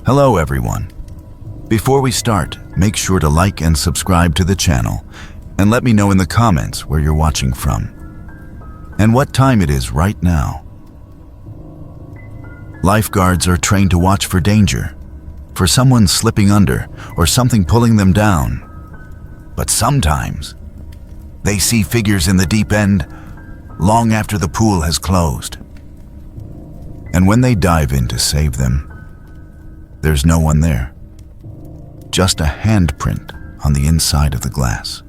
Hello everyone. Before we start, make sure to like and subscribe to the channel and let me know in the comments where you're watching from and what time it is right now. Lifeguards are trained to watch for danger, for someone slipping under or something pulling them down. But sometimes they see figures in the deep end long after the pool has closed. And when they dive in to save them, there's no one there. Just a handprint on the inside of the glass.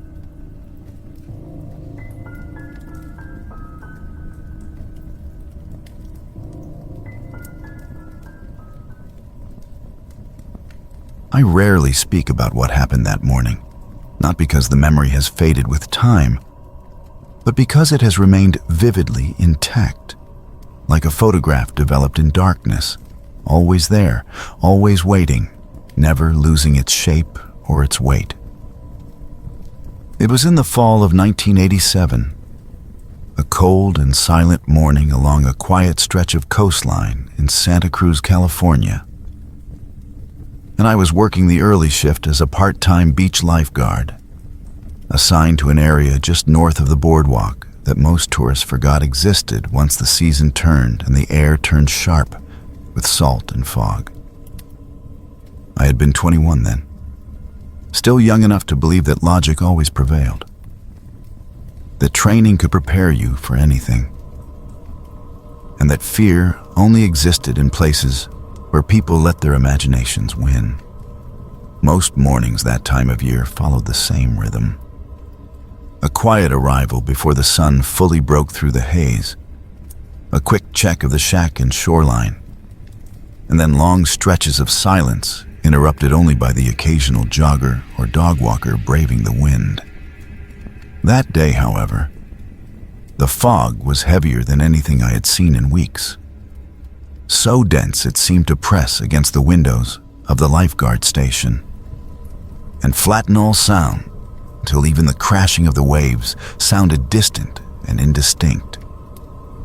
I rarely speak about what happened that morning, not because the memory has faded with time, but because it has remained vividly intact, like a photograph developed in darkness, always there, always waiting, never losing its shape or its weight. It was in the fall of 1987, a cold and silent morning along a quiet stretch of coastline in Santa Cruz, California. And I was working the early shift as a part-time beach lifeguard, assigned to an area just north of the boardwalk that most tourists forgot existed once the season turned and the air turned sharp with salt and fog. I had been 21 then, still young enough to believe that logic always prevailed, that training could prepare you for anything, and that fear only existed in places where people let their imaginations win. Most mornings that time of year followed the same rhythm. A quiet arrival before the sun fully broke through the haze, a quick check of the shack and shoreline, and then long stretches of silence interrupted only by the occasional jogger or dog walker braving the wind. That day, however, the fog was heavier than anything I had seen in weeks. So dense it seemed to press against the windows of the lifeguard station and flatten all sound until even the crashing of the waves sounded distant and indistinct,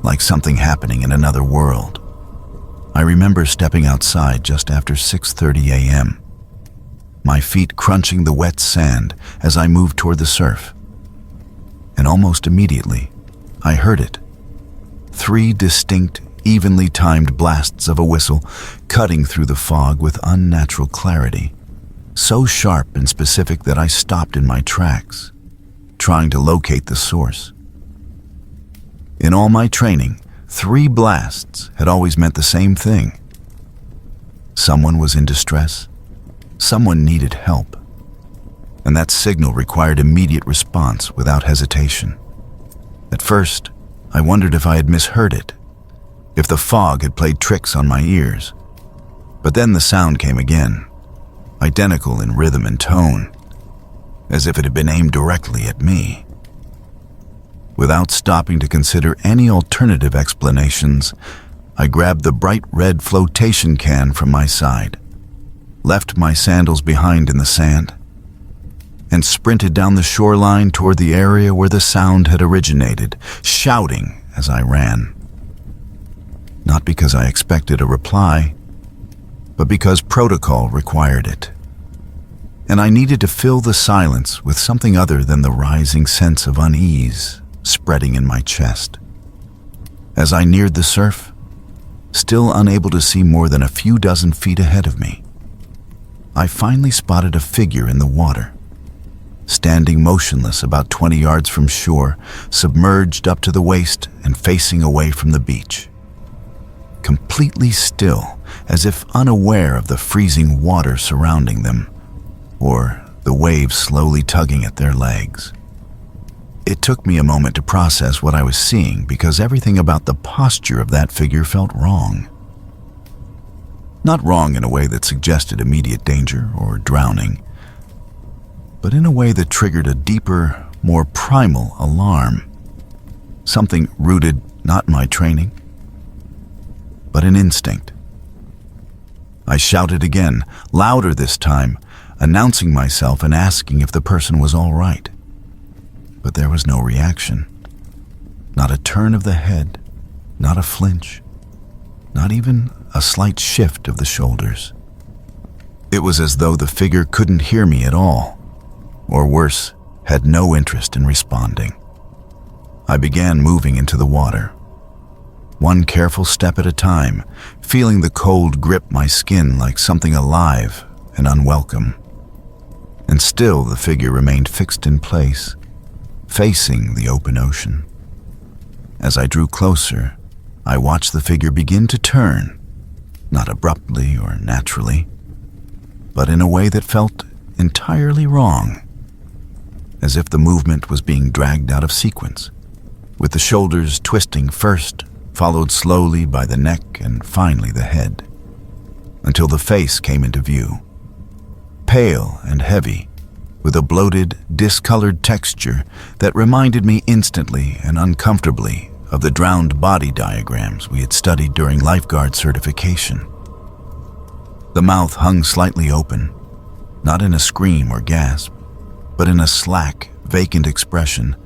like something happening in another world. I remember stepping outside just after 6:30 a.m., my feet crunching the wet sand as I moved toward the surf. And almost immediately, I heard it. 3 distinct, evenly timed blasts of a whistle cutting through the fog with unnatural clarity, so sharp and specific that I stopped in my tracks, trying to locate the source. In all my training, 3 blasts had always meant the same thing. Someone was in distress, someone needed help, and that signal required immediate response without hesitation. At first, I wondered if I had misheard it, if the fog had played tricks on my ears. But then the sound came again, identical in rhythm and tone, as if it had been aimed directly at me. Without stopping to consider any alternative explanations, I grabbed the bright red flotation can from my side, left my sandals behind in the sand, and sprinted down the shoreline toward the area where the sound had originated, shouting as I ran. Not because I expected a reply, but because protocol required it. And I needed to fill the silence with something other than the rising sense of unease spreading in my chest. As I neared the surf, still unable to see more than a few dozen feet ahead of me, I finally spotted a figure in the water, standing motionless about 20 yards from shore, submerged up to the waist and facing away from the beach. Completely still, as if unaware of the freezing water surrounding them, or the waves slowly tugging at their legs. It took me a moment to process what I was seeing because everything about the posture of that figure felt wrong. Not wrong in a way that suggested immediate danger or drowning, but in a way that triggered a deeper, more primal alarm. Something rooted not in my training, but in instinct. I shouted again, louder this time, announcing myself and asking if the person was all right. But there was no reaction. Not a turn of the head, not a flinch, not even a slight shift of the shoulders. It was as though the figure couldn't hear me at all, or worse, had no interest in responding. I began moving into the water, one careful step at a time, feeling the cold grip my skin like something alive and unwelcome. And still the figure remained fixed in place, facing the open ocean. As I drew closer, I watched the figure begin to turn, not abruptly or naturally, but in a way that felt entirely wrong, as if the movement was being dragged out of sequence, with the shoulders twisting first, followed slowly by the neck and finally the head, until the face came into view. Pale and heavy, with a bloated, discolored texture that reminded me instantly and uncomfortably of the drowned body diagrams we had studied during Lifeguard certification. The mouth hung slightly open, not in a scream or gasp, but in a slack, vacant expression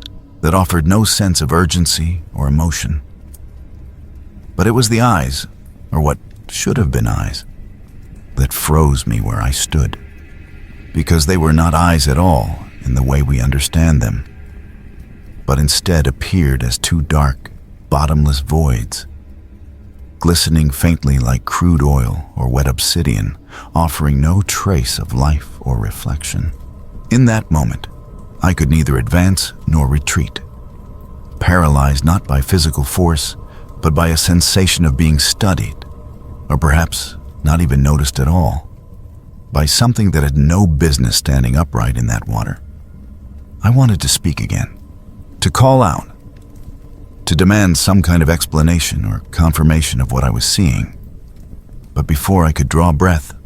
that offered no sense of urgency or emotion. But it was the eyes, or what should have been eyes, that froze me where I stood, because they were not eyes at all in the way we understand them, but instead appeared as two dark, bottomless voids, glistening faintly like crude oil or wet obsidian, offering no trace of life or reflection. In that moment, I could neither advance nor retreat, paralyzed not by physical force, but by a sensation of being studied, or perhaps not even noticed at all, by something that had no business standing upright in that water. I wanted to speak again, to call out, to demand some kind of explanation or confirmation of what I was seeing. But before I could draw breath,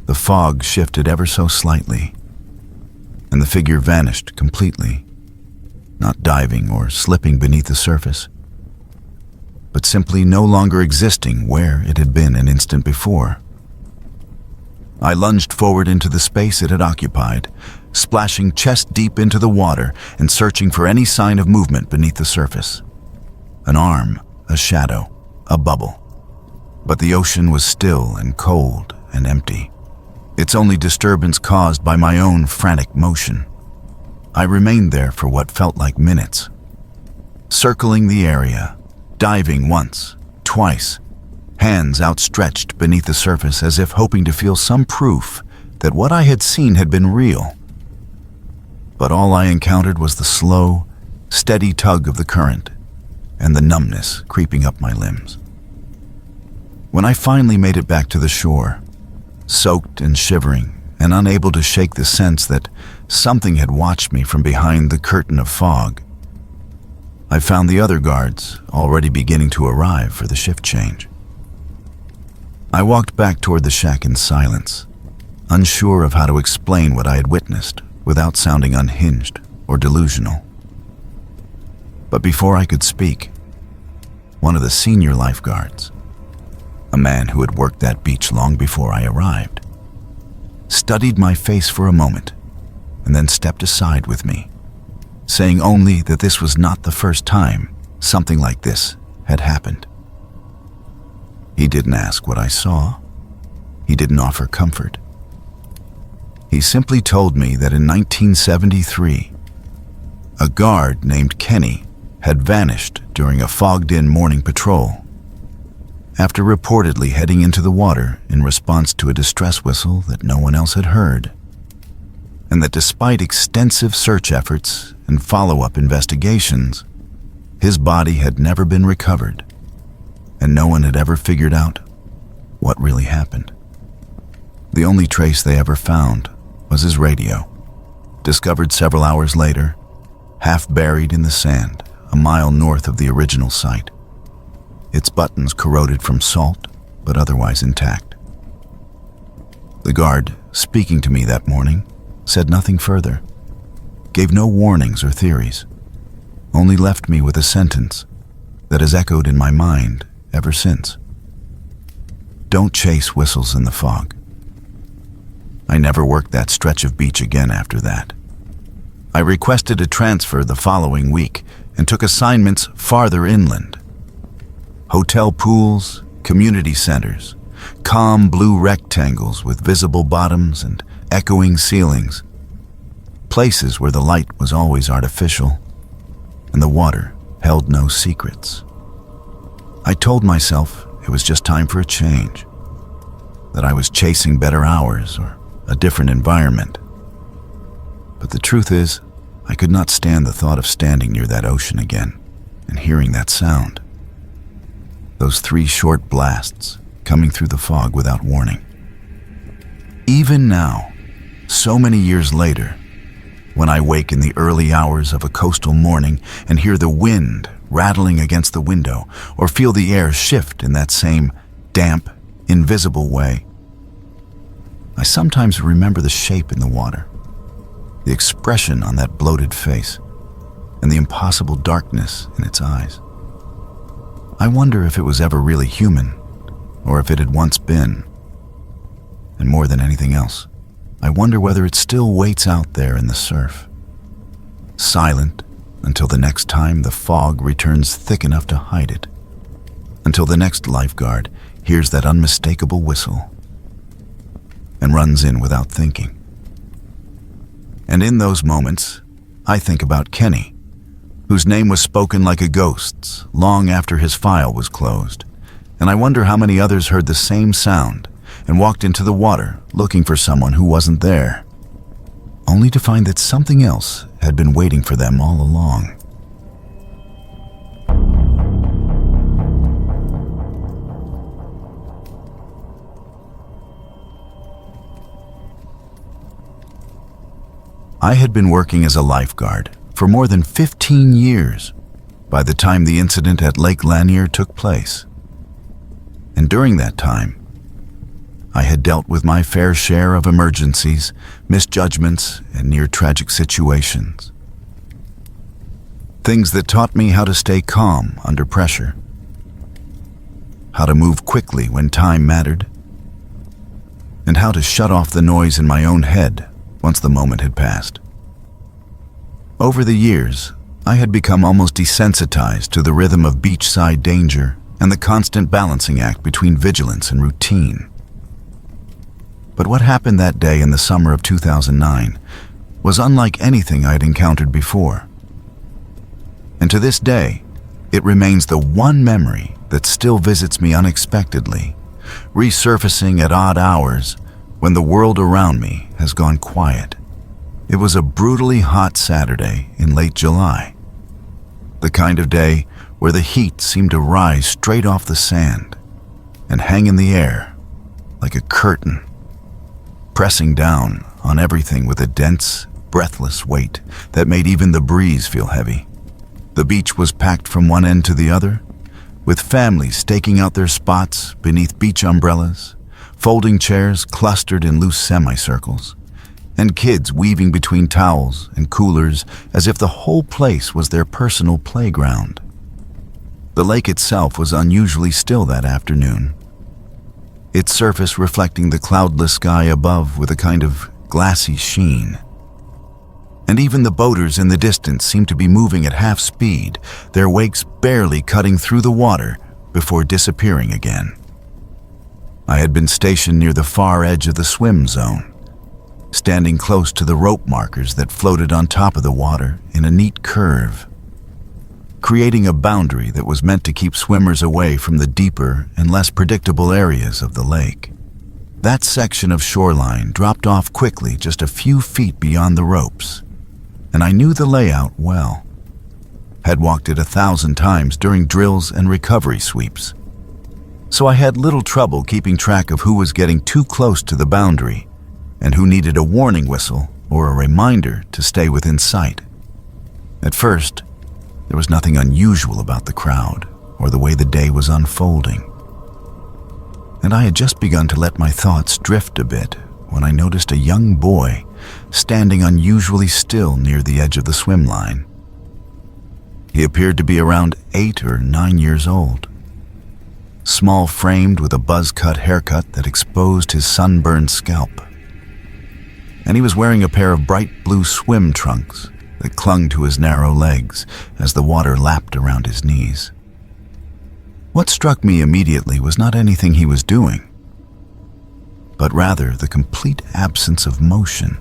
the fog shifted ever so slightly, and the figure vanished completely, not diving or slipping beneath the surface, but simply no longer existing where it had been an instant before. I lunged forward into the space it had occupied, splashing chest deep into the water and searching for any sign of movement beneath the surface. An arm, a shadow, a bubble. But the ocean was still and cold and empty, its only disturbance caused by my own frantic motion. I remained there for what felt like minutes, circling the area, diving once, twice, hands outstretched beneath the surface as if hoping to feel some proof that what I had seen had been real. But all I encountered was the slow, steady tug of the current and the numbness creeping up my limbs. When I finally made it back to the shore, soaked and shivering and unable to shake the sense that something had watched me from behind the curtain of fog, I found the other guards already beginning to arrive for the shift change. I walked back toward the shack in silence, unsure of how to explain what I had witnessed without sounding unhinged or delusional. But before I could speak, one of the senior lifeguards, a man who had worked that beach long before I arrived, studied my face for a moment and then stepped aside with me, saying only that this was not the first time something like this had happened. He didn't ask what I saw. He didn't offer comfort. He simply told me that in 1973, a guard named Kenny had vanished during a fogged-in morning patrol, after reportedly heading into the water in response to a distress whistle that no one else had heard, and that despite extensive search efforts and follow-up investigations, his body had never been recovered, and no one had ever figured out what really happened. The only trace they ever found was his radio, discovered several hours later, half buried in the sand a mile north of the original site, its buttons corroded from salt but otherwise intact. The guard, speaking to me that morning, said nothing further, gave no warnings or theories, only left me with a sentence that has echoed in my mind ever since. Don't chase whistles in the fog. I never worked that stretch of beach again after that. I requested a transfer the following week and took assignments farther inland. Hotel pools, community centers, calm blue rectangles with visible bottoms and echoing ceilings, places where the light was always artificial and the water held no secrets. I told myself it was just time for a change, that I was chasing better hours or a different environment. But the truth is, I could not stand the thought of standing near that ocean again and hearing that sound. Those 3 short blasts coming through the fog without warning. Even now, so many years later, when I wake in the early hours of a coastal morning and hear the wind rattling against the window or feel the air shift in that same damp, invisible way, I sometimes remember the shape in the water, the expression on that bloated face, and the impossible darkness in its eyes. I wonder if it was ever really human, or if it had once been. And more than anything else, I wonder whether it still waits out there in the surf, silent until the next time the fog returns thick enough to hide it, until the next lifeguard hears that unmistakable whistle and runs in without thinking. And in those moments, I think about Kenny, whose name was spoken like a ghost's long after his file was closed, and I wonder how many others heard the same sound and walked into the water looking for someone who wasn't there, only to find that something else had been waiting for them all along. I had been working as a lifeguard for more than 15 years by the time the incident at Lake Lanier took place. And during that time, I had dealt with my fair share of emergencies, misjudgments, and near-tragic situations. Things that taught me how to stay calm under pressure, how to move quickly when time mattered, and how to shut off the noise in my own head once the moment had passed. Over the years, I had become almost desensitized to the rhythm of beachside danger and the constant balancing act between vigilance and routine. But what happened that day in the summer of 2009 was unlike anything I had encountered before. And to this day, it remains the one memory that still visits me unexpectedly, resurfacing at odd hours when the world around me has gone quiet. It was a brutally hot Saturday in late July, the kind of day where the heat seemed to rise straight off the sand and hang in the air like a curtain, pressing down on everything with a dense, breathless weight that made even the breeze feel heavy. The beach was packed from one end to the other, with families staking out their spots beneath beach umbrellas, folding chairs clustered in loose semicircles, and kids weaving between towels and coolers as if the whole place was their personal playground. The lake itself was unusually still that afternoon, its surface reflecting the cloudless sky above with a kind of glassy sheen. And even the boaters in the distance seemed to be moving at half speed, their wakes barely cutting through the water before disappearing again. I had been stationed near the far edge of the swim zone, standing close to the rope markers that floated on top of the water in a neat curve, creating a boundary that was meant to keep swimmers away from the deeper and less predictable areas of the lake. That section of shoreline dropped off quickly just a few feet beyond the ropes, and I knew the layout well. Had walked it 1,000 times during drills and recovery sweeps. So I had little trouble keeping track of who was getting too close to the boundary and who needed a warning whistle or a reminder to stay within sight. At first, there was nothing unusual about the crowd or the way the day was unfolding. And I had just begun to let my thoughts drift a bit when I noticed a young boy standing unusually still near the edge of the swim line. He appeared to be around 8 or 9 years old, small-framed with a buzz-cut haircut that exposed his sunburned scalp. And he was wearing a pair of bright blue swim trunks that clung to his narrow legs as the water lapped around his knees. What struck me immediately was not anything he was doing, but rather the complete absence of motion.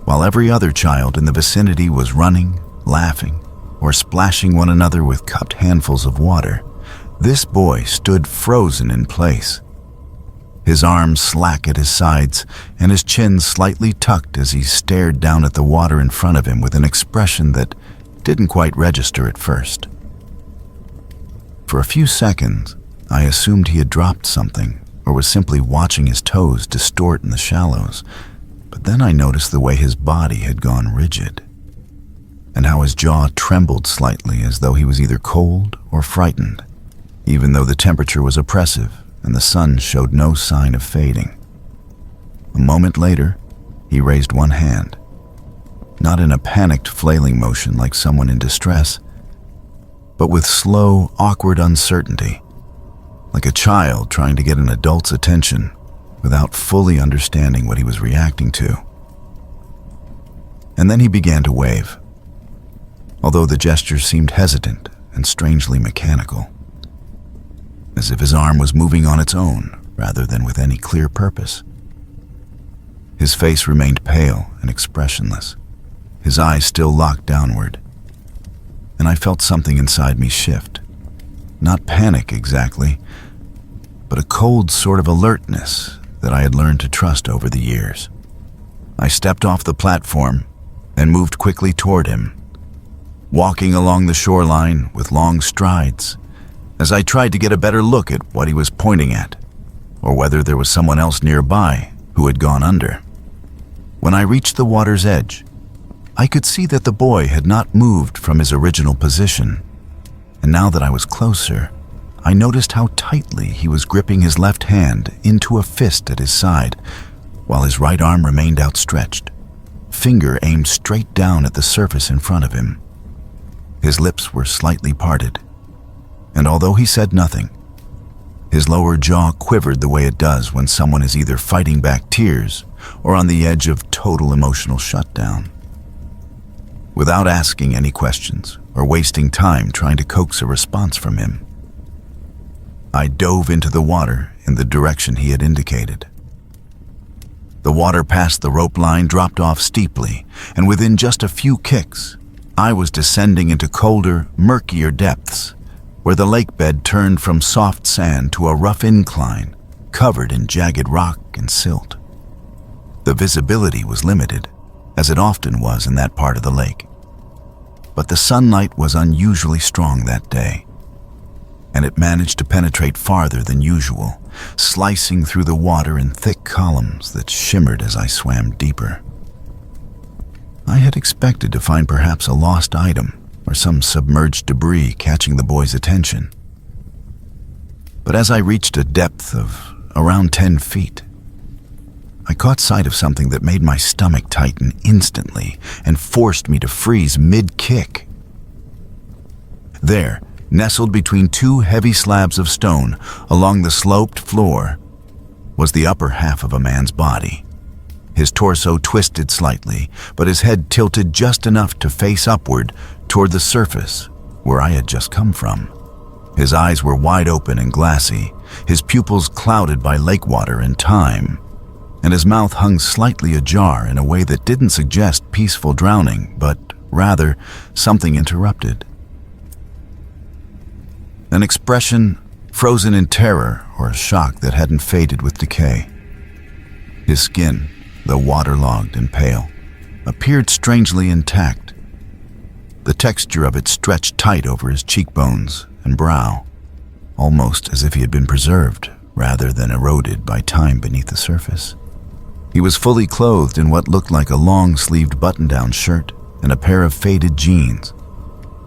While every other child in the vicinity was running, laughing, or splashing one another with cupped handfuls of water, this boy stood frozen in place. His arms slack at his sides and his chin slightly tucked as he stared down at the water in front of him with an expression that didn't quite register at first. For a few seconds, I assumed he had dropped something or was simply watching his toes distort in the shallows, but then I noticed the way his body had gone rigid and how his jaw trembled slightly as though he was either cold or frightened, even though the temperature was oppressive and the sun showed no sign of fading. A moment later, he raised one hand, not in a panicked flailing motion like someone in distress, but with slow, awkward uncertainty, like a child trying to get an adult's attention without fully understanding what he was reacting to. And then he began to wave, although the gesture seemed hesitant and strangely mechanical, as if his arm was moving on its own rather than with any clear purpose. His face remained pale and expressionless, his eyes still locked downward, and I felt something inside me shift. Not panic exactly, but a cold sort of alertness that I had learned to trust over the years. I stepped off the platform and moved quickly toward him, walking along the shoreline with long strides as I tried to get a better look at what he was pointing at, or whether there was someone else nearby who had gone under. When I reached the water's edge, I could see that the boy had not moved from his original position, and now that I was closer, I noticed how tightly he was gripping his left hand into a fist at his side, while his right arm remained outstretched, finger aimed straight down at the surface in front of him. His lips were slightly parted, and although he said nothing, his lower jaw quivered the way it does when someone is either fighting back tears or on the edge of total emotional shutdown. Without asking any questions or wasting time trying to coax a response from him, I dove into the water in the direction he had indicated. The water past the rope line dropped off steeply, and within just a few kicks, I was descending into colder, murkier depths, where the lake bed turned from soft sand to a rough incline covered in jagged rock and silt. The visibility was limited, as it often was in that part of the lake, but the sunlight was unusually strong that day, and it managed to penetrate farther than usual, slicing through the water in thick columns that shimmered as I swam deeper. I had expected to find perhaps a lost item or some submerged debris catching the boy's attention. But as I reached a depth of around 10 feet, I caught sight of something that made my stomach tighten instantly and forced me to freeze mid-kick. There, nestled between two heavy slabs of stone along the sloped floor, was the upper half of a man's body. His torso twisted slightly, but his head tilted just enough to face upward toward the surface where I had just come from. His eyes were wide open and glassy, his pupils clouded by lake water and time, and his mouth hung slightly ajar in a way that didn't suggest peaceful drowning, but rather something interrupted. An expression frozen in terror or shock that hadn't faded with decay. His skin, though waterlogged and pale, appeared strangely intact. The texture of it stretched tight over his cheekbones and brow, almost as if he had been preserved rather than eroded by time beneath the surface. He was fully clothed in what looked like a long-sleeved button-down shirt and a pair of faded jeans,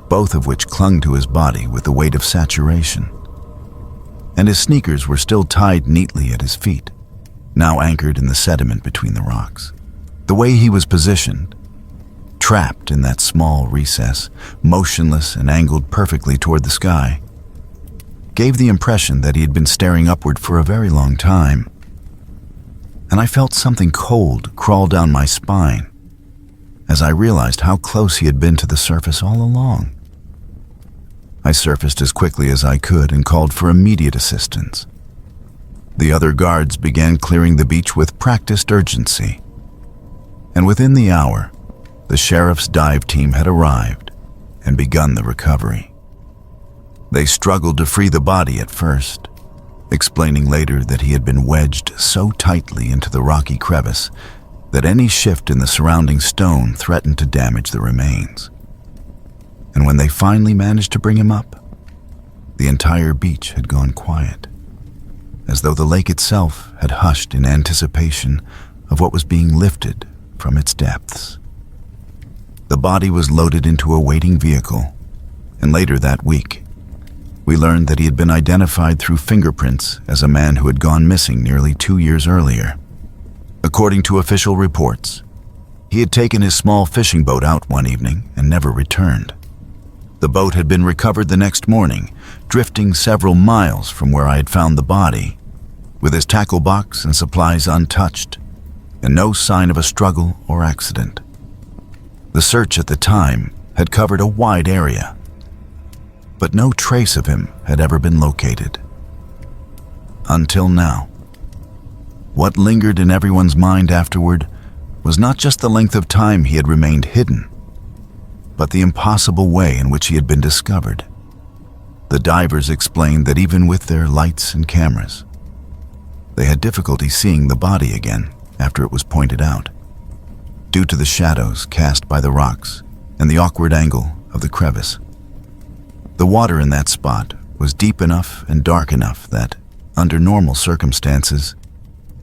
both of which clung to his body with the weight of saturation. And his sneakers were still tied neatly at his feet, now anchored in the sediment between the rocks. The way he was positioned, trapped in that small recess, motionless and angled perfectly toward the sky, gave the impression that he had been staring upward for a very long time. And I felt something cold crawl down my spine as I realized how close he had been to the surface all along. I surfaced as quickly as I could and called for immediate assistance. The other guards began clearing the beach with practiced urgency. And within the hour, the sheriff's dive team had arrived and begun the recovery. They struggled to free the body at first, explaining later that he had been wedged so tightly into the rocky crevice that any shift in the surrounding stone threatened to damage the remains. And when they finally managed to bring him up, the entire beach had gone quiet, as though the lake itself had hushed in anticipation of what was being lifted from its depths. The body was loaded into a waiting vehicle, and later that week, we learned that he had been identified through fingerprints as a man who had gone missing nearly 2 years earlier. According to official reports, he had taken his small fishing boat out one evening and never returned. The boat had been recovered the next morning, drifting several miles from where I had found the body, with his tackle box and supplies untouched, and no sign of a struggle or accident. The search at the time had covered a wide area, but no trace of him had ever been located. Until now. What lingered in everyone's mind afterward was not just the length of time he had remained hidden, but the impossible way in which he had been discovered. The divers explained that even with their lights and cameras, they had difficulty seeing the body again after it was pointed out, due to the shadows cast by the rocks and the awkward angle of the crevice. The water in that spot was deep enough and dark enough that, under normal circumstances,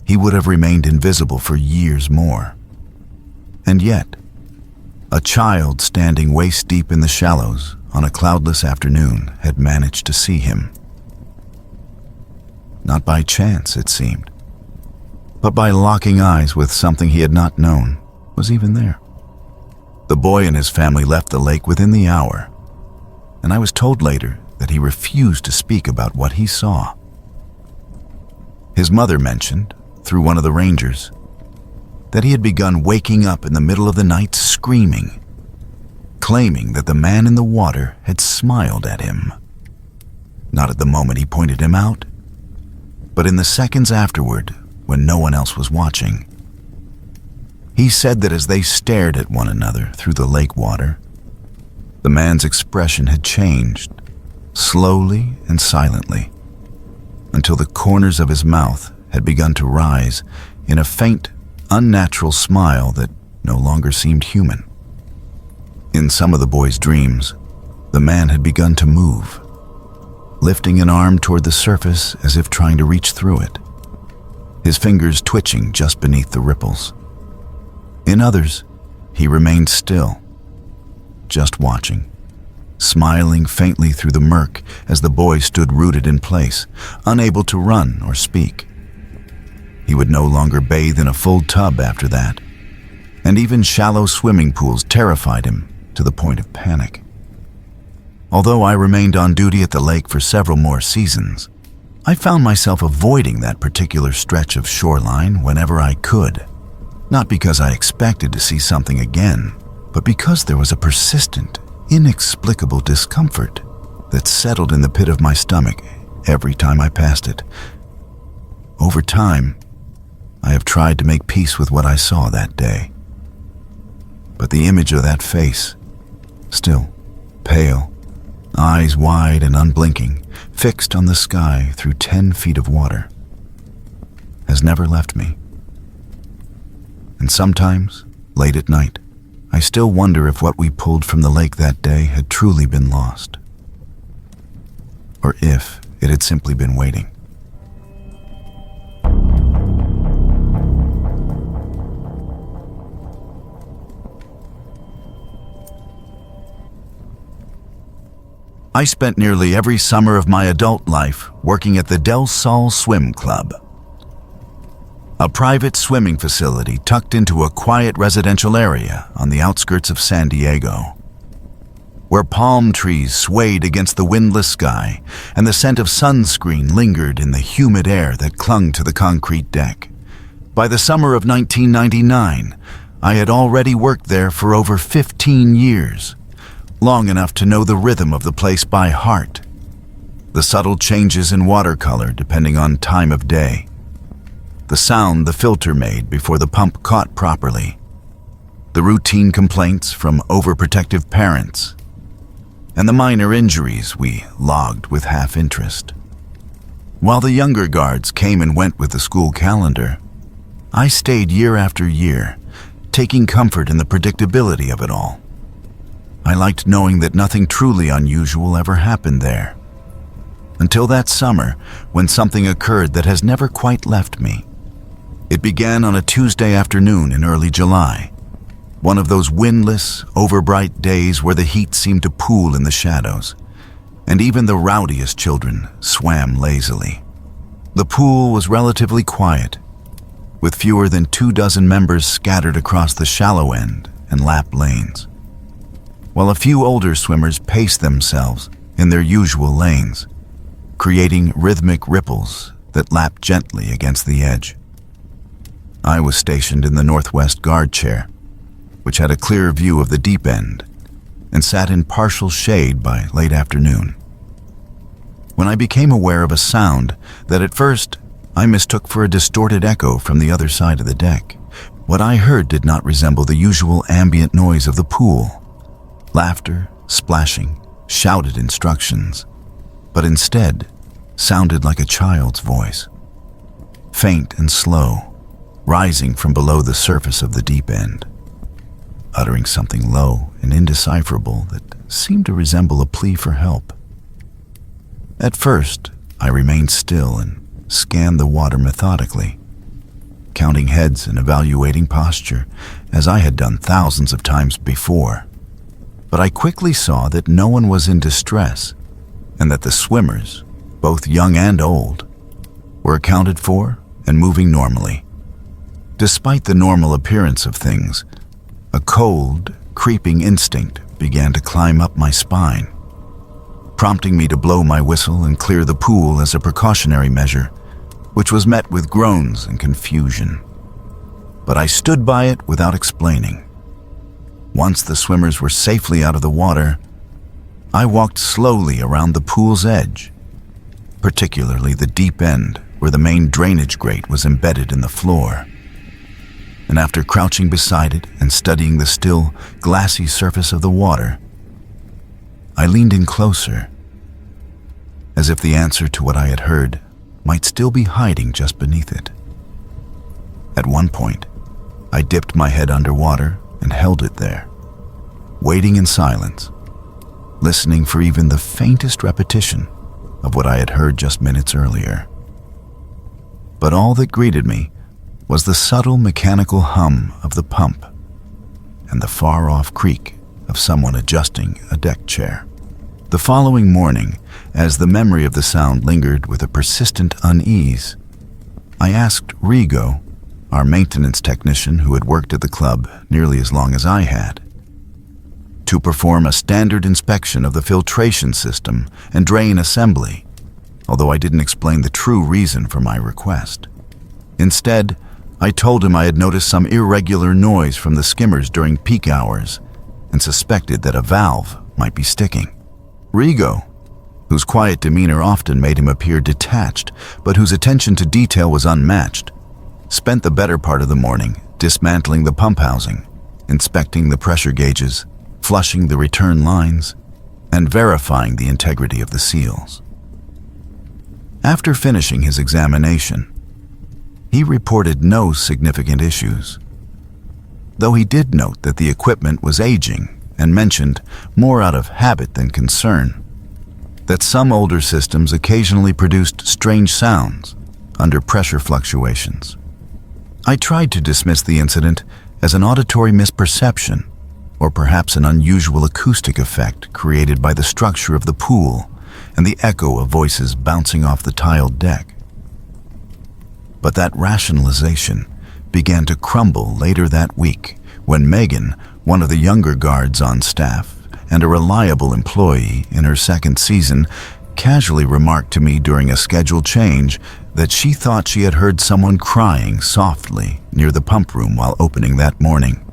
he would have remained invisible for years more. And yet, a child standing waist-deep in the shallows on a cloudless afternoon had managed to see him. Not by chance, it seemed, but by locking eyes with something he had not known was even there. The boy and his family left the lake within the hour, and I was told later that he refused to speak about what he saw. His mother mentioned, through one of the rangers, that he had begun waking up in the middle of the night screaming, claiming that the man in the water had smiled at him. Not at the moment he pointed him out, but in the seconds afterward when no one else was watching. He said that as they stared at one another through the lake water, the man's expression had changed, slowly and silently, until the corners of his mouth had begun to rise in a faint, unnatural smile that no longer seemed human. In some of the boy's dreams, the man had begun to move, lifting an arm toward the surface as if trying to reach through it, his fingers twitching just beneath the ripples. In others, he remained still, just watching, smiling faintly through the murk as the boy stood rooted in place, unable to run or speak. He would no longer bathe in a full tub after that, and even shallow swimming pools terrified him to the point of panic. Although I remained on duty at the lake for several more seasons, I found myself avoiding that particular stretch of shoreline whenever I could, not because I expected to see something again, but because there was a persistent, inexplicable discomfort that settled in the pit of my stomach every time I passed it. Over time, I have tried to make peace with what I saw that day. But the image of that face, still, pale, eyes wide and unblinking, fixed on the sky through 10 feet of water, has never left me. And sometimes, late at night, I still wonder if what we pulled from the lake that day had truly been lost, or if it had simply been waiting. I spent nearly every summer of my adult life working at the Del Sol Swim Club, a private swimming facility tucked into a quiet residential area on the outskirts of San Diego, where palm trees swayed against the windless sky and the scent of sunscreen lingered in the humid air that clung to the concrete deck. By the summer of 1999, I had already worked there for over 15 years, long enough to know the rhythm of the place by heart. the subtle changes in water color depending on time of day, the sound the filter made before the pump caught properly, the routine complaints from overprotective parents, and the minor injuries we logged with half interest. While the younger guards came and went with the school calendar, I stayed year after year, taking comfort in the predictability of it all. I liked knowing that nothing truly unusual ever happened there. Until that summer, when something occurred that has never quite left me. It began on a Tuesday afternoon in early July, one of those windless, overbright days where the heat seemed to pool in the shadows, and even the rowdiest children swam lazily. The pool was relatively quiet, with fewer than 24 members scattered across the shallow end and lap lanes, while a few older swimmers paced themselves in their usual lanes, creating rhythmic ripples that lapped gently against the edge. I was stationed in the northwest guard chair, which had a clear view of the deep end, and sat in partial shade by late afternoon. When I became aware of a sound that at first I mistook for a distorted echo from the other side of the deck, what I heard did not resemble the usual ambient noise of the pool. Laughter, splashing, shouted instructions, but instead sounded like a child's voice, faint and slow, rising from below the surface of the deep end, uttering something low and indecipherable that seemed to resemble a plea for help. At first, I remained still and scanned the water methodically, counting heads and evaluating posture, as I had done thousands of times before. But I quickly saw that no one was in distress, and that the swimmers, both young and old, were accounted for and moving normally. Despite the normal appearance of things, a cold, creeping instinct began to climb up my spine, prompting me to blow my whistle and clear the pool as a precautionary measure, which was met with groans and confusion. But I stood by it without explaining. Once the swimmers were safely out of the water, I walked slowly around the pool's edge, particularly the deep end where the main drainage grate was embedded in the floor. And after crouching beside it and studying the still, glassy surface of the water, I leaned in closer, as if the answer to what I had heard might still be hiding just beneath it. At one point, I dipped my head underwater and held it there, waiting in silence, listening for even the faintest repetition of what I had heard just minutes earlier. But all that greeted me was the subtle mechanical hum of the pump and the far-off creak of someone adjusting a deck chair. The following morning, as the memory of the sound lingered with a persistent unease, I asked Rigo, our maintenance technician who had worked at the club nearly as long as I had, to perform a standard inspection of the filtration system and drain assembly, although I didn't explain the true reason for my request. Instead, I told him I had noticed some irregular noise from the skimmers during peak hours and suspected that a valve might be sticking. Rigo, whose quiet demeanor often made him appear detached, but whose attention to detail was unmatched, spent the better part of the morning dismantling the pump housing, inspecting the pressure gauges, flushing the return lines, and verifying the integrity of the seals. After finishing his examination, he reported no significant issues, though he did note that the equipment was aging and mentioned, more out of habit than concern, that some older systems occasionally produced strange sounds under pressure fluctuations. I tried to dismiss the incident as an auditory misperception, or perhaps an unusual acoustic effect created by the structure of the pool and the echo of voices bouncing off the tiled deck. But that rationalization began to crumble later that week when Megan, one of the younger guards on staff and a reliable employee in her second season, casually remarked to me during a schedule change that she thought she had heard someone crying softly near the pump room while opening that morning,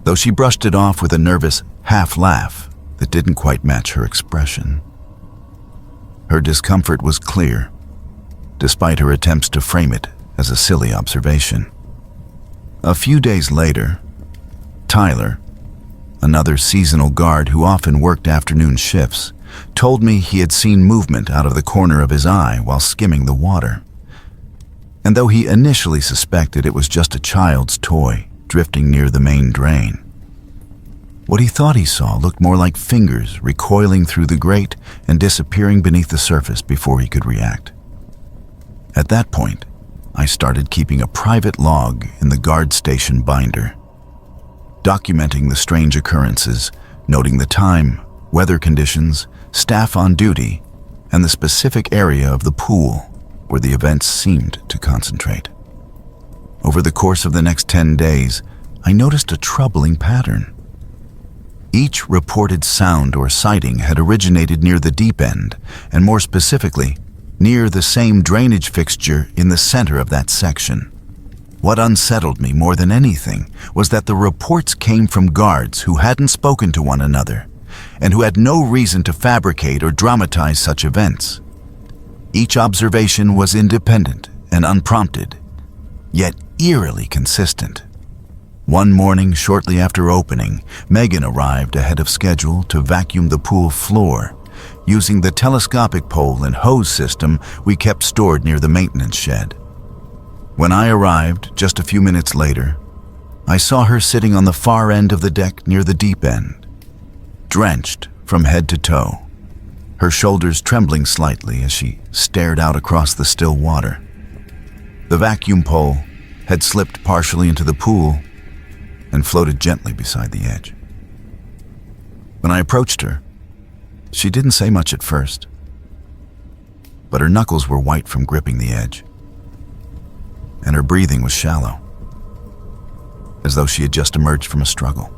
though she brushed it off with a nervous half-laugh that didn't quite match her expression. Her discomfort was clear, despite her attempts to frame it as a silly observation. A few days later, Tyler, another seasonal guard who often worked afternoon shifts, told me he had seen movement out of the corner of his eye while skimming the water. And though he initially suspected it was just a child's toy drifting near the main drain, what he thought he saw looked more like fingers recoiling through the grate and disappearing beneath the surface before he could react. At that point, I started keeping a private log in the guard station binder, documenting the strange occurrences, noting the time, weather conditions, staff on duty, and the specific area of the pool where the events seemed to concentrate. Over the course of the next 10 days, I noticed a troubling pattern. Each reported sound or sighting had originated near the deep end, and more specifically, near the same drainage fixture in the center of that section. What unsettled me more than anything was that the reports came from guards who hadn't spoken to one another, and who had no reason to fabricate or dramatize such events. Each observation was independent and unprompted, yet eerily consistent. One morning shortly after opening, Megan arrived ahead of schedule to vacuum the pool floor, using the telescopic pole and hose system we kept stored near the maintenance shed. When I arrived just a few minutes later, I saw her sitting on the far end of the deck near the deep end, drenched from head to toe, her shoulders trembling slightly as she stared out across the still water. The vacuum pole had slipped partially into the pool and floated gently beside the edge. When I approached her, she didn't say much at first, but her knuckles were white from gripping the edge, and her breathing was shallow, as though she had just emerged from a struggle.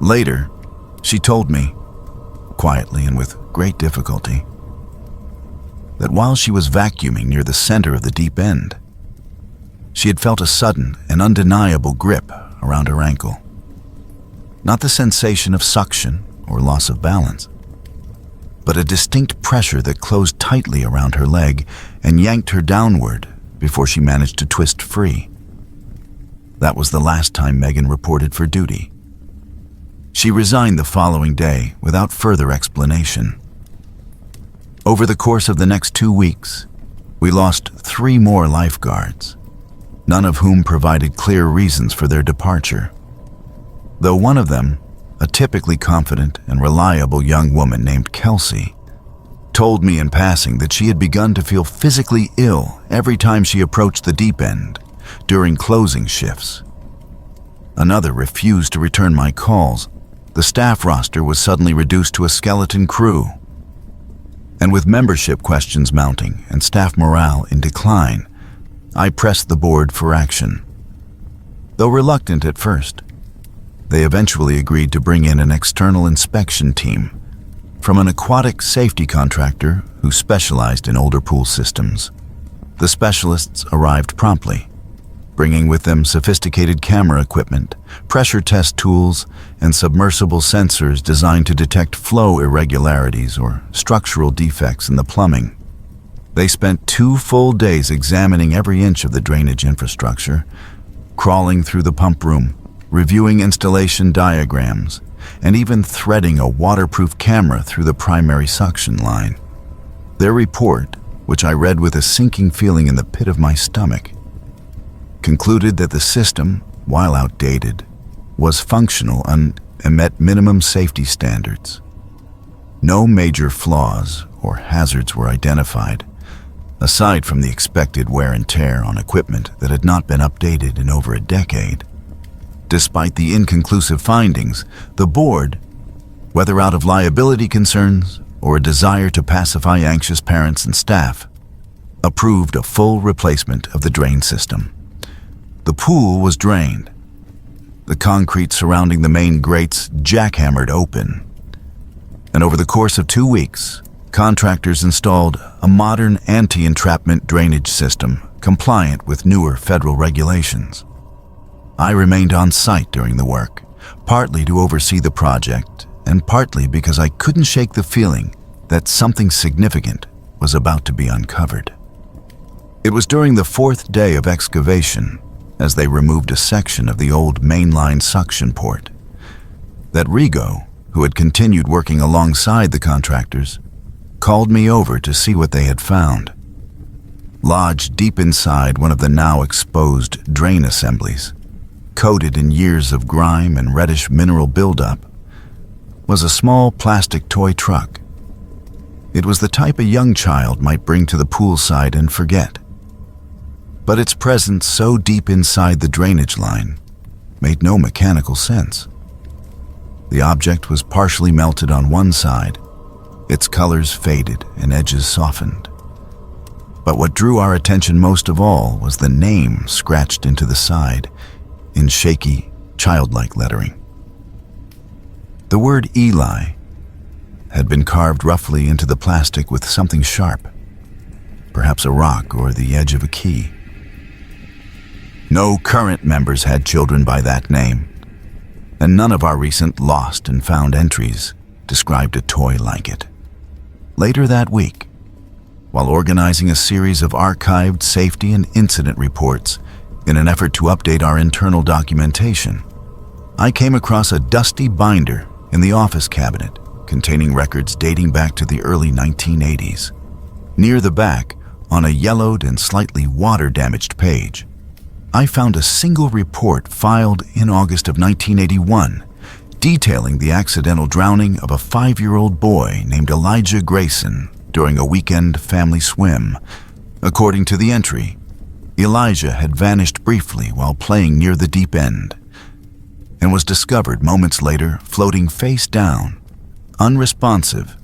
Later, she told me, quietly and with great difficulty, that while she was vacuuming near the center of the deep end, she had felt a sudden and undeniable grip around her ankle. Not the sensation of suction or loss of balance, but a distinct pressure that closed tightly around her leg and yanked her downward before she managed to twist free. That was the last time Megan reported for duty. She resigned the following day without further explanation. Over the course of the next 2 weeks, we lost 3 more lifeguards, none of whom provided clear reasons for their departure. Though one of them, a typically confident and reliable young woman named Kelsey, told me in passing that she had begun to feel physically ill every time she approached the deep end during closing shifts. Another refused to return my calls. The staff roster was suddenly reduced to a skeleton crew. And with membership questions mounting and staff morale in decline, I pressed the board for action. Though reluctant at first, they eventually agreed to bring in an external inspection team from an aquatic safety contractor who specialized in older pool systems. The specialists arrived promptly, bringing with them sophisticated camera equipment, pressure test tools, and submersible sensors designed to detect flow irregularities or structural defects in the plumbing. They spent 2 full days examining every inch of the drainage infrastructure, crawling through the pump room, reviewing installation diagrams, and even threading a waterproof camera through the primary suction line. Their report, which I read with a sinking feeling in the pit of my stomach, concluded that the system, while outdated, was functional and met minimum safety standards. No major flaws or hazards were identified, aside from the expected wear and tear on equipment that had not been updated in over a decade. Despite the inconclusive findings, the board, whether out of liability concerns or a desire to pacify anxious parents and staff, approved a full replacement of the drain system. The pool was drained, the concrete surrounding the main grates jackhammered open, and over the course of 2 weeks, contractors installed a modern anti-entrapment drainage system compliant with newer federal regulations. I remained on site during the work, partly to oversee the project and partly because I couldn't shake the feeling that something significant was about to be uncovered. It was during the fourth day of excavation, as they removed a section of the old mainline suction port, that Rigo, who had continued working alongside the contractors, called me over to see what they had found. Lodged deep inside one of the now exposed drain assemblies, coated in years of grime and reddish mineral buildup, was a small plastic toy truck. It was the type a young child might bring to the poolside and forget. But its presence so deep inside the drainage line made no mechanical sense. The object was partially melted on one side, its colors faded and edges softened. But what drew our attention most of all was the name scratched into the side in shaky, childlike lettering. The word Eli had been carved roughly into the plastic with something sharp, perhaps a rock or the edge of a key. No current members had children by that name, and none of our recent lost and found entries described a toy like it. Later that week, while organizing a series of archived safety and incident reports in an effort to update our internal documentation, I came across a dusty binder in the office cabinet containing records dating back to the early 1980s. Near the back, on a yellowed and slightly water-damaged page, I found a single report filed in August of 1981 detailing the accidental drowning of a 5-year-old boy named Elijah Grayson during a weekend family swim. According to the entry, Elijah had vanished briefly while playing near the deep end and was discovered moments later floating face down, unresponsive,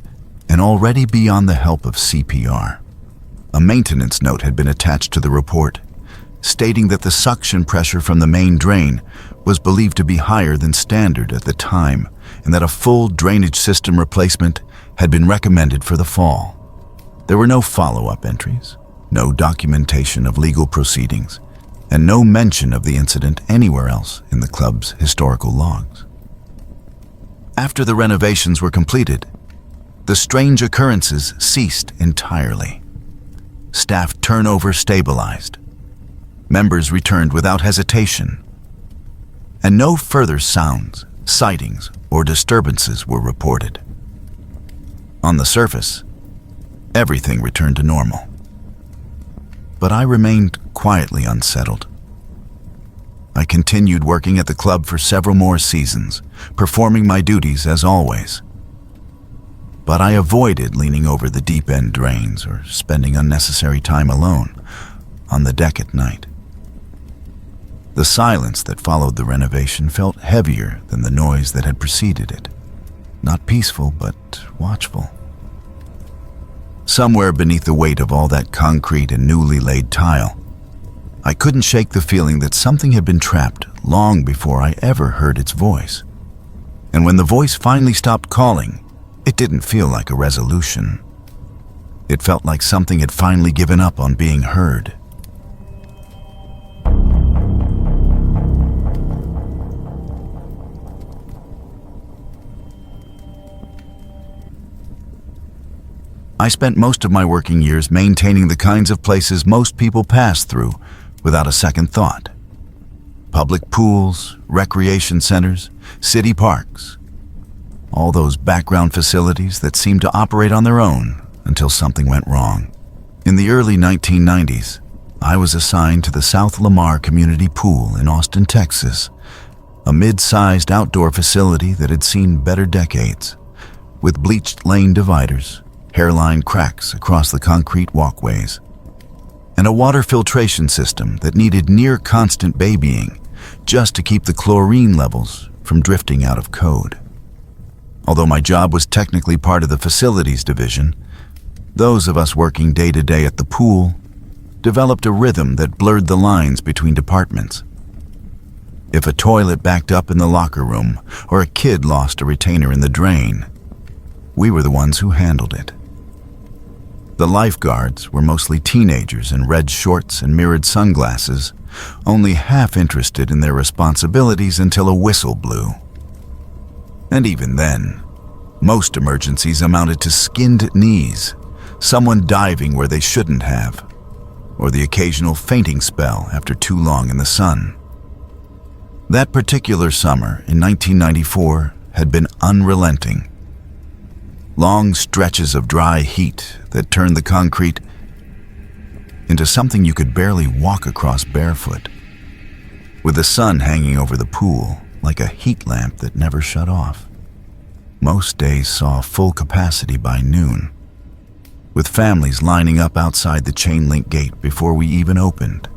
and already beyond the help of CPR. A maintenance note had been attached to the report, stating that the suction pressure from the main drain was believed to be higher than standard at the time and that a full drainage system replacement had been recommended for the fall. There were no follow-up entries, no documentation of legal proceedings, and no mention of the incident anywhere else in the club's historical logs. After the renovations were completed, the strange occurrences ceased entirely. Staff turnover stabilized. Members returned without hesitation, and no further sounds, sightings, or disturbances were reported. On the surface, everything returned to normal. But I remained quietly unsettled. I continued working at the club for several more seasons, performing my duties as always. But I avoided leaning over the deep-end drains or spending unnecessary time alone on the deck at night. The silence that followed the renovation felt heavier than the noise that had preceded it. Not peaceful, but watchful. Somewhere beneath the weight of all that concrete and newly laid tile, I couldn't shake the feeling that something had been trapped long before I ever heard its voice. And when the voice finally stopped calling, it didn't feel like a resolution. It felt like something had finally given up on being heard. I spent most of my working years maintaining the kinds of places most people pass through without a second thought. Public pools, recreation centers, city parks. All those background facilities that seemed to operate on their own until something went wrong. In the early 1990s, I was assigned to the South Lamar Community Pool in Austin, Texas, a mid-sized outdoor facility that had seen better decades, with bleached lane dividers, hairline cracks across the concrete walkways, and a water filtration system that needed near-constant babying just to keep the chlorine levels from drifting out of code. Although my job was technically part of the facilities division, those of us working day-to-day at the pool developed a rhythm that blurred the lines between departments. If a toilet backed up in the locker room or a kid lost a retainer in the drain, we were the ones who handled it. The lifeguards were mostly teenagers in red shorts and mirrored sunglasses, only half interested in their responsibilities until a whistle blew. And even then, Most emergencies amounted to skinned knees, someone diving where they shouldn't have, or the occasional fainting spell after too long in the sun. That particular summer in 1994 had been unrelenting. Long stretches of dry heat that turned the concrete into something you could barely walk across barefoot, with the sun hanging over the pool like a heat lamp that never shut off. Most days saw full capacity by noon, with families lining up outside the chain-link gate before we even opened.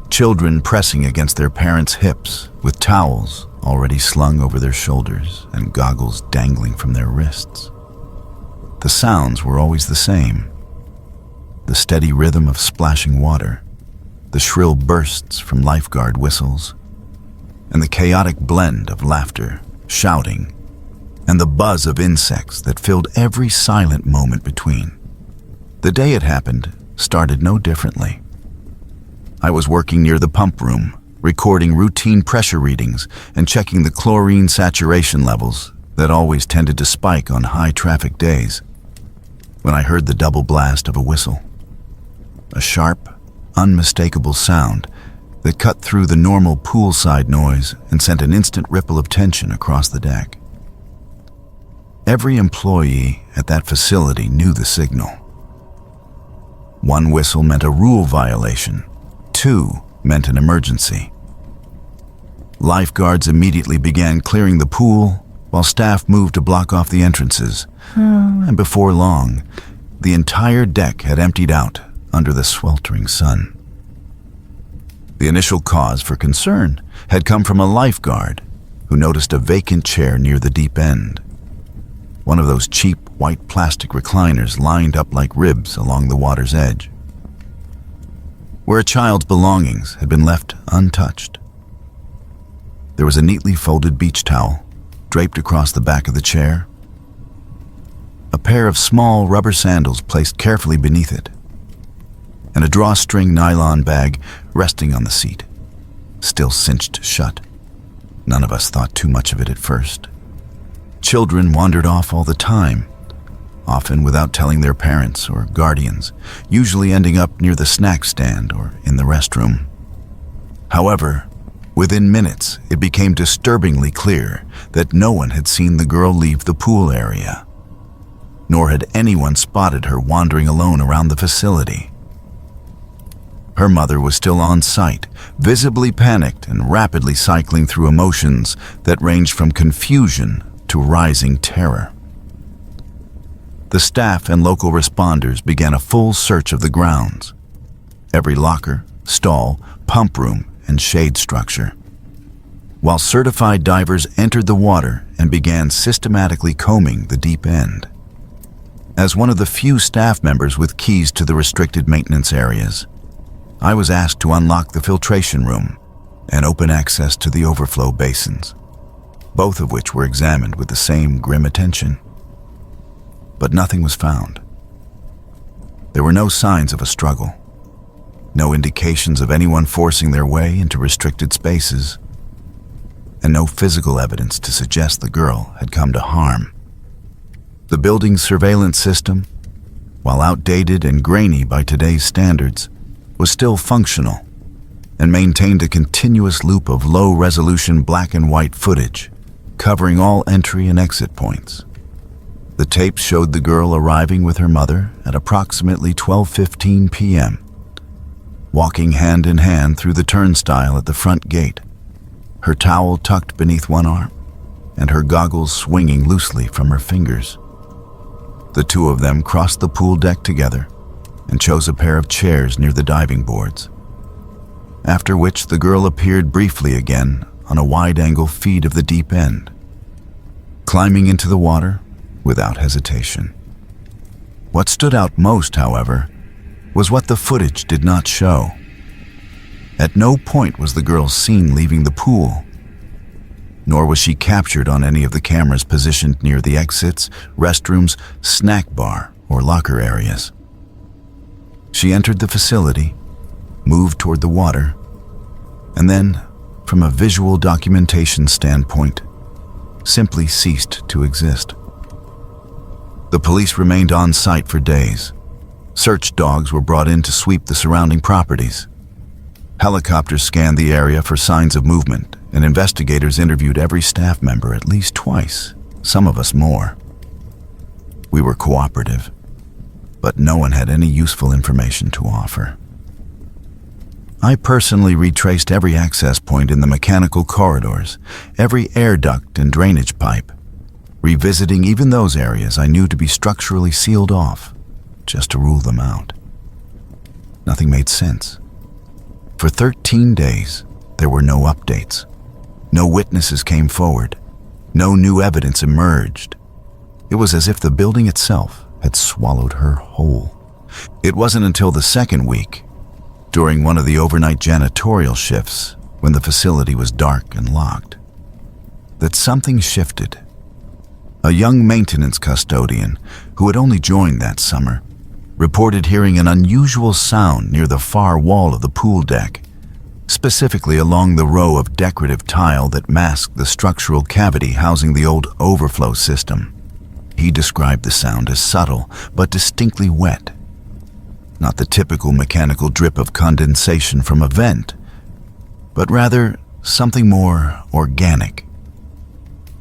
Children pressing against their parents' hips with towels already slung over their shoulders and goggles dangling from their wrists. The sounds were always the same. The steady rhythm of splashing water, the shrill bursts from lifeguard whistles, and the chaotic blend of laughter, shouting, and the buzz of insects that filled every silent moment between. The day it happened started no differently. I was working near the pump room, recording routine pressure readings and checking the chlorine saturation levels that always tended to spike on high-traffic days, when I heard the double blast of a whistle. A sharp, unmistakable sound that cut through the normal poolside noise and sent an instant ripple of tension across the deck. Every employee at that facility knew the signal. One whistle meant a rule violation. Two meant an emergency. Lifeguards immediately began clearing the pool while staff moved to block off the entrances. And before long, the entire deck had emptied out under the sweltering sun. The initial cause for concern had come from a lifeguard who noticed a vacant chair near the deep end. One of those cheap white plastic recliners lined up like ribs along the water's edge, where a child's belongings had been left untouched. There was a neatly folded beach towel draped across the back of the chair, a pair of small rubber sandals placed carefully beneath it, and a drawstring nylon bag resting on the seat, still cinched shut. None of us thought too much of it at first. Children wandered off all the time, often without telling their parents or guardians, usually ending up near the snack stand or in the restroom. However, within minutes, it became disturbingly clear that no one had seen the girl leave the pool area, nor had anyone spotted her wandering alone around the facility. Her mother was still on site, visibly panicked and rapidly cycling through emotions that ranged from confusion to rising terror. The staff and local responders began a full search of the grounds, every locker, stall, pump room, and shade structure, while certified divers entered the water and began systematically combing the deep end. As one of the few staff members with keys to the restricted maintenance areas, I was asked to unlock the filtration room and open access to the overflow basins, both of which were examined with the same grim attention. But nothing was found. There were no signs of a struggle, no indications of anyone forcing their way into restricted spaces, and no physical evidence to suggest the girl had come to harm. The building's surveillance system, while outdated and grainy by today's standards, was still functional and maintained a continuous loop of low-resolution black and white footage, covering all entry and exit points. The tape showed the girl arriving with her mother at approximately 12:15 p.m., walking hand in hand through the turnstile at the front gate, her towel tucked beneath one arm and her goggles swinging loosely from her fingers. The two of them crossed the pool deck together and chose a pair of chairs near the diving boards, after which the girl appeared briefly again on a wide-angle feed of the deep end, climbing into the water without hesitation. What stood out most, however, was what the footage did not show. At no point was the girl seen leaving the pool, nor was she captured on any of the cameras positioned near the exits, restrooms, snack bar, or locker areas. She entered the facility, moved toward the water, and then, from a visual documentation standpoint, simply ceased to exist. The police remained on site for days. Search dogs were brought in to sweep the surrounding properties. Helicopters scanned the area for signs of movement, and investigators interviewed every staff member at least twice, some of us more. We were cooperative, but no one had any useful information to offer. I personally retraced every access point in the mechanical corridors, every air duct and drainage pipe, revisiting even those areas I knew to be structurally sealed off, just to rule them out. Nothing made sense. For 13 days, there were no updates. No witnesses came forward. No new evidence emerged. It was as if the building itself had swallowed her whole. It wasn't until the second week, during one of the overnight janitorial shifts, when the facility was dark and locked, that something shifted. A young maintenance custodian, who had only joined that summer, reported hearing an unusual sound near the far wall of the pool deck, specifically along the row of decorative tile that masked the structural cavity housing the old overflow system. He described the sound as subtle but distinctly wet. Not the typical mechanical drip of condensation from a vent, but rather something more organic,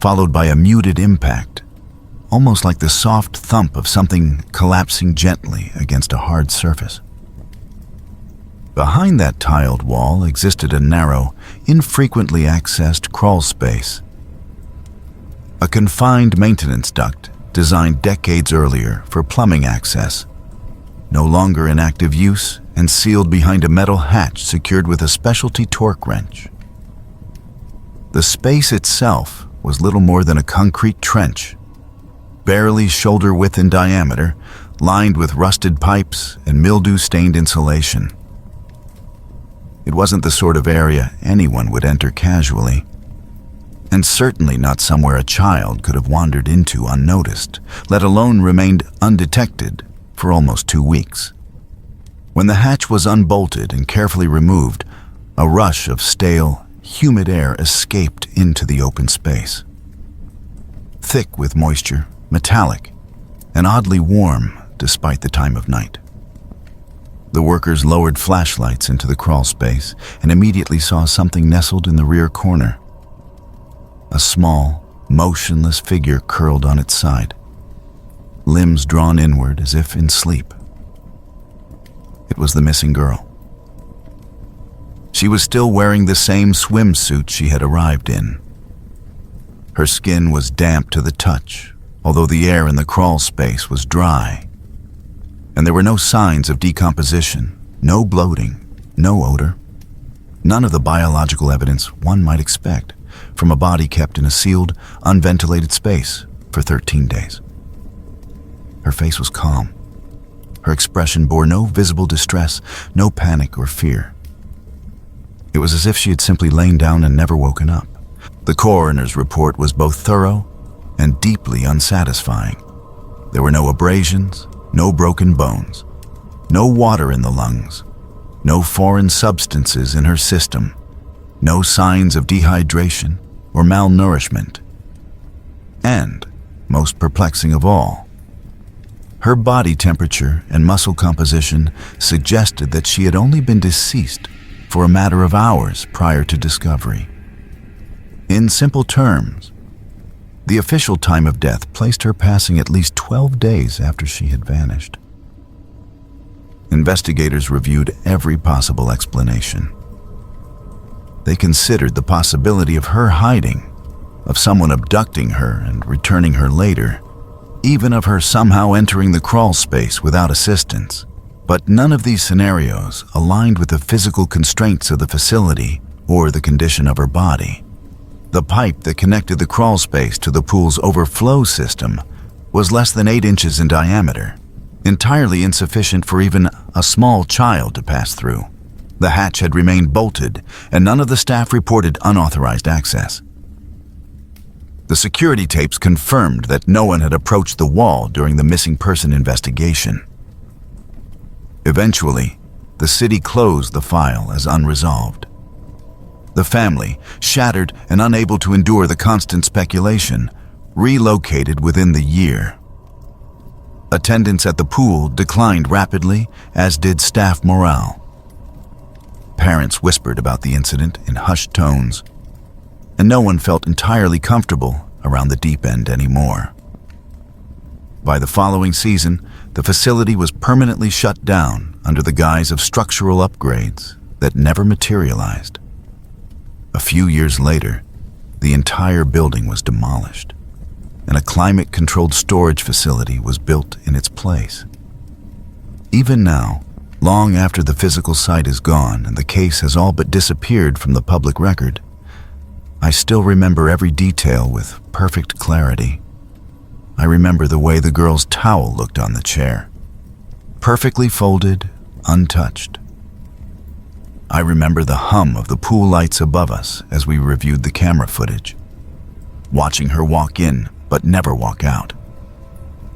followed by a muted impact, almost like the soft thump of something collapsing gently against a hard surface. Behind that tiled wall existed a narrow, infrequently accessed crawl space. A confined maintenance duct designed decades earlier for plumbing access, no longer in active use and sealed behind a metal hatch secured with a specialty torque wrench. The space itself was little more than a concrete trench, barely shoulder width in diameter, lined with rusted pipes and mildew-stained insulation. It wasn't the sort of area anyone would enter casually, and certainly not somewhere a child could have wandered into unnoticed, let alone remained undetected for almost 2 weeks. When the hatch was unbolted and carefully removed, a rush of stale, humid air escaped into the open space. Thick with moisture, metallic, and oddly warm despite the time of night. The workers lowered flashlights into the crawl space and immediately saw something nestled in the rear corner. A small, motionless figure curled on its side, limbs drawn inward as if in sleep. It was the missing girl. She was still wearing the same swimsuit she had arrived in. Her skin was damp to the touch, although the air in the crawl space was dry. And there were no signs of decomposition, no bloating, no odor. None of the biological evidence one might expect from a body kept in a sealed, unventilated space for 13 days. Her face was calm. Her expression bore no visible distress, no panic or fear. It was as if she had simply lain down and never woken up. The coroner's report was both thorough and deeply unsatisfying. There were no abrasions, no broken bones, no water in the lungs, no foreign substances in her system, no signs of dehydration or malnourishment. And, most perplexing of all, her body temperature and muscle composition suggested that she had only been deceased for a matter of hours prior to discovery. In simple terms, the official time of death placed her passing at least 12 days after she had vanished. Investigators reviewed every possible explanation. They considered the possibility of her hiding, of someone abducting her and returning her later, even of her somehow entering the crawl space without assistance. But none of these scenarios aligned with the physical constraints of the facility or the condition of her body. The pipe that connected the crawl space to the pool's overflow system was less than 8 inches in diameter, entirely insufficient for even a small child to pass through. The hatch had remained bolted, and none of the staff reported unauthorized access. The security tapes confirmed that no one had approached the wall during the missing person investigation. Eventually, the city closed the file as unresolved. The family, shattered and unable to endure the constant speculation, relocated within the year. Attendance at the pool declined rapidly, as did staff morale. Parents whispered about the incident in hushed tones, and no one felt entirely comfortable around the deep end anymore. By the following season, the facility was permanently shut down under the guise of structural upgrades that never materialized. A few years later, the entire building was demolished, and a climate-controlled storage facility was built in its place. Even now, long after the physical site is gone and the case has all but disappeared from the public record, I still remember every detail with perfect clarity. I remember the way the girl's towel looked on the chair, perfectly folded, untouched. I remember the hum of the pool lights above us as we reviewed the camera footage, watching her walk in but never walk out.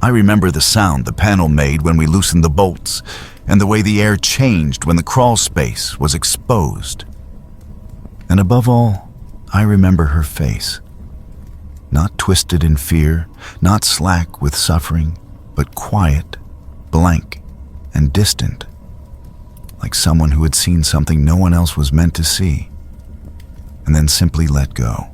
I remember the sound the panel made when we loosened the bolts, and the way the air changed when the crawl space was exposed. And above all, I remember her face. Not twisted in fear, not slack with suffering, but quiet, blank, and distant, like someone who had seen something no one else was meant to see, and then simply let go.